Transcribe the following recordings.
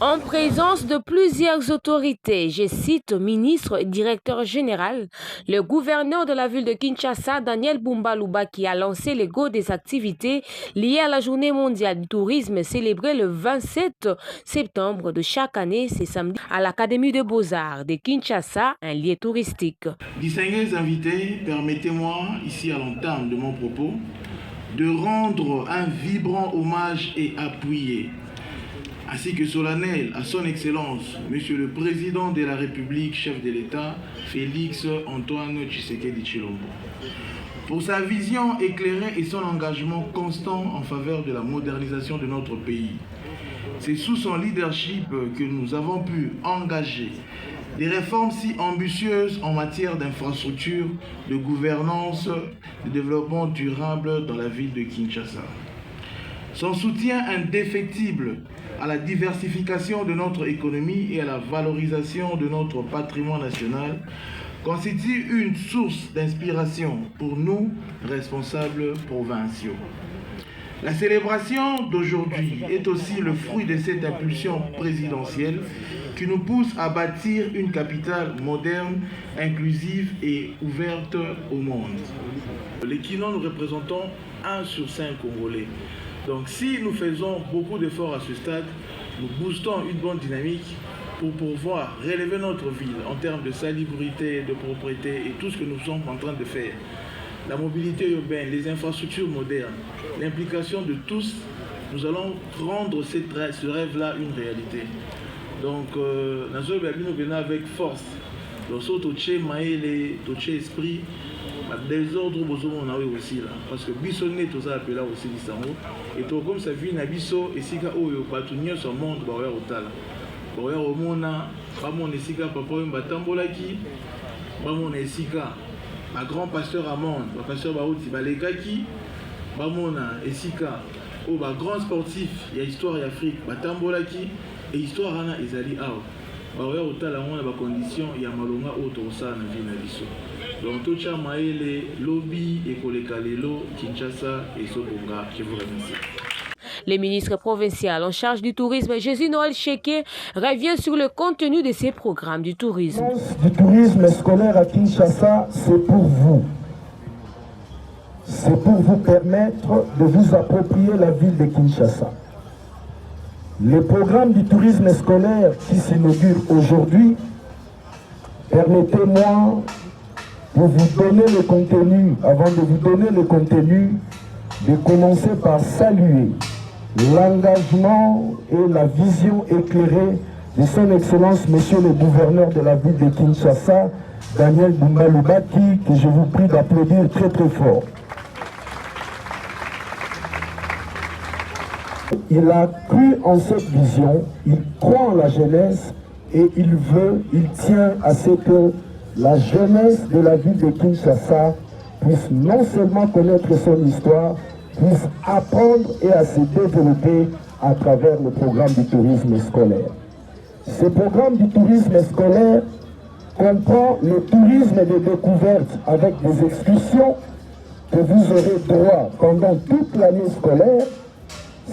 En présence de plusieurs autorités, je cite ministre et directeur général, le gouverneur de la ville de Kinshasa, Daniel Bumba-Luba, qui a lancé le go des activités liées à la journée mondiale du tourisme célébrée le 27 septembre de chaque année, c'est samedi, à l'Académie des Beaux-Arts de Kinshasa, un lieu touristique. Distingués invités, permettez-moi, ici à l'entame de mon propos, de rendre un vibrant hommage et appuyé ainsi que solennel à son Excellence, Monsieur le Président de la République, chef de l'État, Félix Antoine Tshisekedi Tshilombo, pour sa vision éclairée et son engagement constant en faveur de la modernisation de notre pays. C'est sous son leadership que nous avons pu engager des réformes si ambitieuses en matière d'infrastructure, de gouvernance, de développement durable dans la ville de Kinshasa. Son soutien indéfectible à la diversification de notre économie et à la valorisation de notre patrimoine national constitue une source d'inspiration pour nous, responsables provinciaux. La célébration d'aujourd'hui est aussi le fruit de cette impulsion présidentielle qui nous pousse à bâtir une capitale moderne, inclusive et ouverte au monde. Les Kinois, nous représentons 1 sur 5 Congolais. Donc si nous faisons beaucoup d'efforts à ce stade, nous boostons une bonne dynamique pour pouvoir relever notre ville en termes de salubrité, de propreté et tout ce que nous sommes en train de faire. La mobilité urbaine, les infrastructures modernes, l'implication de tous, nous allons rendre ce rêve-là une réalité. Donc, nous venons avec force. Donc, toché maïle, toché esprit, désordre on a aussi là. Parce que bisonné tout ça appelé aussi l'Isango. Et tout comme ça vit na biso et si ka oyo batunyo sur monde ba oya otala. Ba oya omona, ba mona esika papa mba tambolaki, ba mona esika un grand pasteur Amand, le pasteur Baouti, Balekaki, Bamona, Esika, au grand sportif, il y a histoire et Afrique, Batambolaki, et histoire Rana Ezali Ao. Baouya Otala, on a des conditions, il y a Malonga Otosa, Navi Nabiso. Donc, tout ça, Maële, Lobby, Ekole Kalelo, Kinshasa et Sobonga, je vous remercie. Le ministre provincial en charge du tourisme, Jésus-Noël Cheke, revient sur le contenu de ces programmes du tourisme. Le tourisme scolaire à Kinshasa, c'est pour vous. C'est pour vous permettre de vous approprier la ville de Kinshasa. Le programme du tourisme scolaire qui s'inaugure aujourd'hui, permettez-moi de vous donner le contenu, avant de vous donner le contenu, de commencer par saluer l'engagement et la vision éclairée de son Excellence, Monsieur le gouverneur de la ville de Kinshasa, Daniel Bumba-Luba, que je vous prie d'applaudir très très fort. Il a cru en cette vision, il croit en la jeunesse et il tient à ce que la jeunesse de la ville de Kinshasa puisse non seulement connaître son histoire, puisse apprendre et à se développer à travers le programme du tourisme scolaire. Ce programme du tourisme scolaire comprend le tourisme de découverte avec des excursions que vous aurez droit pendant toute l'année scolaire.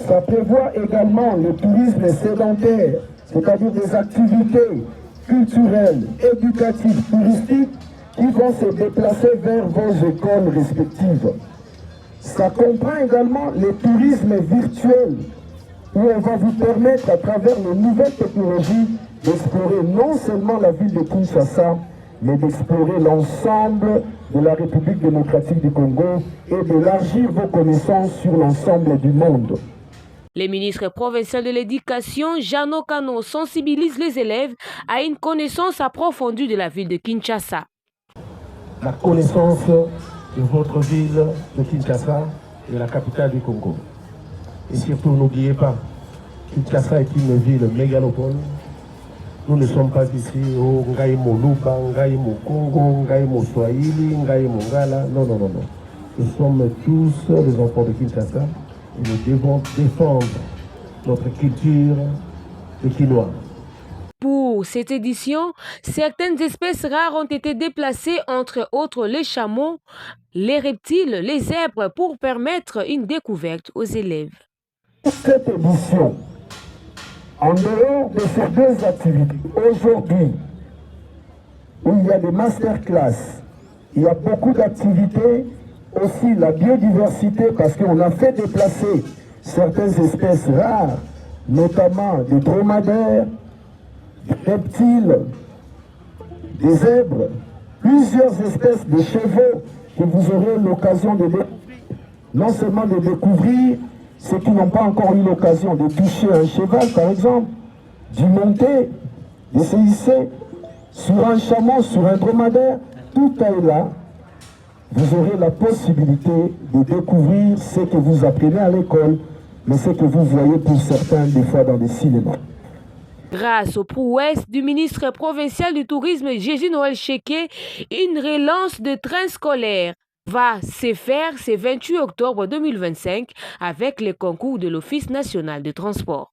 Ça prévoit également le tourisme sédentaire, c'est-à-dire des activités culturelles, éducatives, touristiques qui vont se déplacer vers vos écoles respectives. Ça comprend également le tourisme virtuel, où on va vous permettre à travers les nouvelles technologies d'explorer non seulement la ville de Kinshasa, mais d'explorer l'ensemble de la République démocratique du Congo et d'élargir vos connaissances sur l'ensemble du monde. Le ministre provincial de l'Éducation, Jeannot Kano, sensibilise les élèves à une connaissance approfondie de la ville de Kinshasa. La connaissance de votre ville de Kinshasa est la capitale du Congo. Et surtout, n'oubliez pas, Kinshasa est une ville mégalopole. Nous ne sommes pas ici au Ngai Moluba, Ngai Congo, Ngai Swahili, Ngai Ngala. Non, non, non, non. Nous sommes tous les enfants de Kinshasa et nous devons défendre notre culture de Kinois. Pour cette édition, certaines espèces rares ont été déplacées, entre autres les chameaux, les reptiles, les zèbres, pour permettre une découverte aux élèves. Cette édition En dehors de ces deux activités, aujourd'hui, où il y a des masterclass, il y a beaucoup d'activités, aussi la biodiversité, parce qu'on a fait déplacer certaines espèces rares, notamment des dromadaires, des reptiles, des zèbres, plusieurs espèces de chevaux que vous aurez l'occasion de découvrir. Non seulement de découvrir ceux qui n'ont pas encore eu l'occasion de toucher un cheval, par exemple, d'y monter, d'essayer hisser sur un chameau, sur un dromadaire, tout est là. Vous aurez la possibilité de découvrir ce que vous apprenez à l'école, mais ce que vous voyez pour certains des fois dans des cinémas. Grâce aux prouesses du ministre provincial du tourisme Jésus Noël Cheke, une relance de trains scolaires va se faire ce 28 octobre 2025 avec le concours de l'Office national de transport.